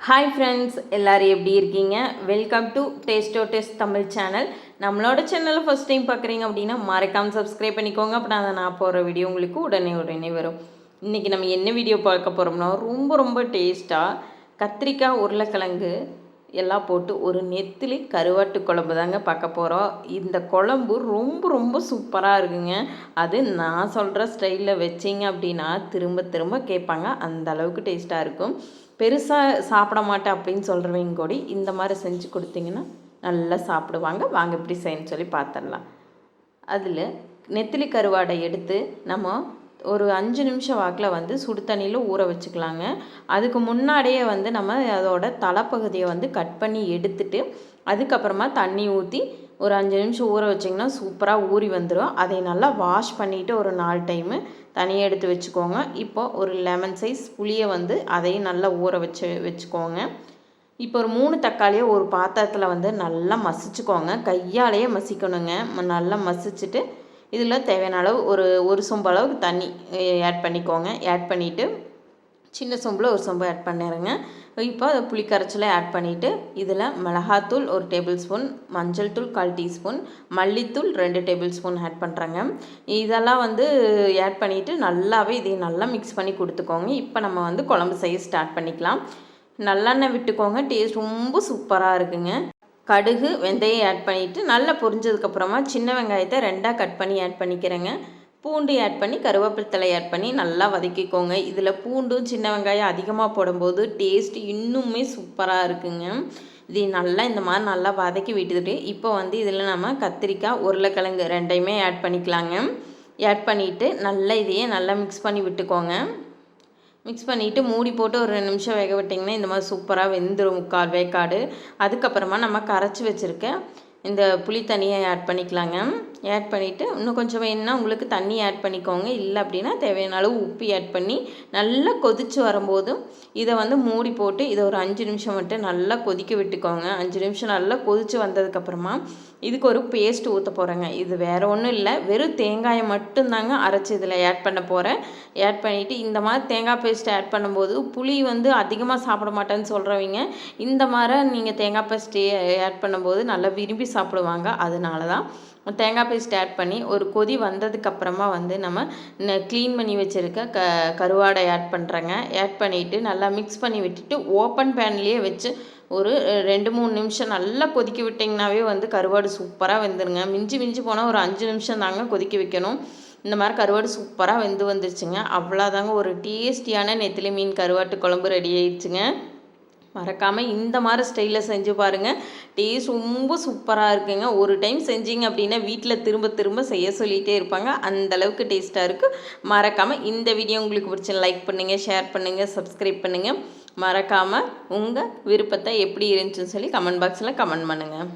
Hi friends, எல்லோரும் எப்படி இருக்கீங்க? வெல்கம் டு டேஸ்டோ டேஸ்ட் தமிழ் சேனல். நம்மளோட சேனலை ஃபஸ்ட் டைம் பார்க்குறீங்க அப்படின்னா மறக்காமல் சப்ஸ்கிரைப் பண்ணிக்கோங்க. அப்படின்னா நான் போகிற வீடியோ உங்களுக்கு உடனே வரும். இன்றைக்கி நம்ம என்ன வீடியோ பார்க்க போகிறோம்னா ரொம்ப டேஸ்ட்டாக கத்திரிக்காய் உருளைக்கிழங்கு எல்லாம் போட்டு ஒரு நெத்திலி கருவாட்டு குழம்பு தாங்க பார்க்க போகிறோம். இந்த குழம்பு ரொம்ப சூப்பராக இருக்குங்க. அது நான் சொல்கிற ஸ்டைலில் வச்சிங்க அப்படின்னா திரும்ப கேட்பாங்க, அந்த அளவுக்கு டேஸ்ட்டாக இருக்கும். பெருசாக சாப்பிட மாட்டேன் அப்படின்னு சொல்கிறவங்க கூட இந்த மாதிரி செஞ்சு கொடுத்தீங்கன்னா நல்லா சாப்பிடுவாங்க. வாங்க எப்படி செய்யணும்னு சொல்லி பார்த்துடலாம். அதில் நெத்திலி கருவாடை எடுத்து நம்ம ஒரு 5 நிமிஷம் வாக்கில் சுடு தண்ணியில் ஊற வச்சுக்கலாங்க. அதுக்கு முன்னாடியே நம்ம அதோட தலைப்பகுதியை கட் பண்ணி எடுத்துட்டு அதுக்கப்புறமா தண்ணி ஊற்றி ஒரு 5 நிமிஷம் ஊற வச்சிங்கன்னா சூப்பராக ஊறி வந்துடும். அதை நல்லா வாஷ் பண்ணிவிட்டு ஒரு 4 டைமு தனியாக எடுத்து வச்சுக்கோங்க. இப்போது ஒரு லெமன் சைஸ் புளியை அதையும் நல்லா ஊற வச்சுக்கோங்க. இப்போ ஒரு 3 தக்காளியை ஒரு பாத்திரத்தில் நல்லா மசிச்சுக்கோங்க. கையாலேயே மசிக்கணுங்க. நல்லா மசிச்சுட்டு இதில் தேவையான அளவு ஒரு சொம்பு அளவுக்கு தண்ணி ஆட் பண்ணிக்கோங்க. ஆட் பண்ணிவிட்டு சின்ன சொம்பில் ஒரு சொம்பு ஆட் பண்ணிடுங்க. இப்போ அதை புளி கரைச்சலை ஆட் பண்ணிவிட்டு இதில் மிளகாத்தூள் 1 டேபிள் ஸ்பூன், மஞ்சள் தூள் 1/4 டீஸ்பூன், மல்லித்தூள் 2 டேபிள் ஸ்பூன் ஆட் பண்ணுறேங்க. இதெல்லாம் ஆட் பண்ணிவிட்டு நல்லாவே இதையும் நல்லா மிக்ஸ் பண்ணி கொடுத்துக்கோங்க. இப்போ நம்ம குழம்பு செய்ய ஸ்டார்ட் பண்ணிக்கலாம். நல்லெண்ணெய் விட்டுக்கோங்க. டேஸ்ட் ரொம்ப சூப்பராக இருக்குங்க. கடுகு வெந்தயம் ஆட் பண்ணிவிட்டு நல்லா பொரிஞ்சதுக்கப்புறமா சின்ன வெங்காயத்தை 2ஆக கட் பண்ணி ஆட் பண்ணிக்கிறேங்க. பூண்டு ஆட் பண்ணி கருவேப்பிலை ஆட் பண்ணி நல்லா வதக்கிக்கோங்க. இதில் பூண்டும் சின்ன வெங்காயம் அதிகமாக போடும்போது டேஸ்ட் இன்னுமே சூப்பராக இருக்குங்க. இது நல்லா இந்த மாதிரி நல்லா வதக்கி விட்டுட்டு இப்போ இதில் நம்ம கத்திரிக்காய் உருளைக்கிழங்கு 2யுமே ஆட் பண்ணிக்கலாங்க. ஆட் பண்ணிவிட்டு நல்லா இதையே நல்லா மிக்ஸ் பண்ணி விட்டுக்கோங்க. மிக்ஸ் பண்ணிவிட்டு மூடி போட்டு ஒரு 2 நிமிஷம் வேக விட்டிங்கன்னா இந்த மாதிரி சூப்பராக வெந்துடும், 3/4 வேக்காடு. அதுக்கப்புறமா நம்ம கரைச்சி வச்சுருக்க இந்த புளி தண்ணியை ஆட் பண்ணிக்கலாங்க. ஆட் பண்ணிவிட்டு இன்னும் கொஞ்சம் வேணுன்னா உங்களுக்கு தண்ணி ஆட் பண்ணிக்கோங்க. இல்லை அப்படின்னா தேவையான அளவு உப்பு ஆட் பண்ணி நல்லா கொதித்து வரும்போது இதை மூடி போட்டு இதை ஒரு 5 நிமிஷம் மட்டும் நல்லா கொதிக்க விட்டுக்கோங்க. 5 நிமிஷம் நல்லா கொதித்து வந்ததுக்கப்புறமா இதுக்கு ஒரு பேஸ்ட் ஊற்ற போகிறேங்க. இது வேறு ஒன்றும் இல்லை, வெறும் தேங்காயை மட்டும்தாங்க அரைச்சி இதில் ஆட் பண்ண போகிறேன். ஆட் பண்ணிவிட்டு இந்த மாதிரி தேங்காய் பேஸ்ட் ஆட் பண்ணும்போது புளி அதிகமாக சாப்பிட மாட்டேன்னு சொல்கிறவங்க இந்த மாதிரி நீங்கள் தேங்காய் பேஸ்ட் ஆட் பண்ணும்போது நல்லா விரும்பி சாப்பிடுவாங்க. அதனால தான் தேங்காய் பேஸ்ட் ஆட் பண்ணி ஒரு கொதி வந்ததுக்கப்புறமா நம்ம க்ளீன் பண்ணி வச்சுருக்க கருவாடை ஆட் பண்ணுறேங்க. ஆட் பண்ணிவிட்டு நல்லா மிக்ஸ் பண்ணி விட்டுட்டு ஓப்பன் பேன்லேயே வச்சு ஒரு 2-3 நிமிஷம் நல்லா கொதிக்க விட்டிங்கனாவே கருவாடு சூப்பராக வெந்துருங்க. மிஞ்சி போனால் ஒரு 5 நிமிஷம் தாங்க கொதிக்க வைக்கணும். இந்த மாதிரி கருவாடு சூப்பராக வந்துருச்சுங்க. அவ்வளோதாங்க, ஒரு டேஸ்டியான நெத்திலி மீன் கருவாட்டு குழம்பு ரெடி ஆயிடுச்சுங்க. மறக்காமல் இந்த மாதிரி ஸ்டைலில் செஞ்சு பாருங்கள். டேஸ்ட் ரொம்ப சூப்பராக இருக்குங்க. ஒரு டைம் செஞ்சீங்க அப்படின்னா வீட்டில் திரும்ப செய்ய சொல்லிகிட்டே இருப்பாங்க. அந்தளவுக்கு டேஸ்ட்டாக இருக்குது. மறக்காமல் இந்த வீடியோ உங்களுக்கு பிடிச்ச லைக் பண்ணுங்கள், ஷேர் பண்ணுங்கள், சப்ஸ்கிரைப் பண்ணுங்கள். மறக்காமல் உங்கள் விருப்பத்தை எப்படி இருந்துச்சுன்னு சொல்லி கமெண்ட் பாக்ஸில் கமெண்ட் பண்ணுங்கள்.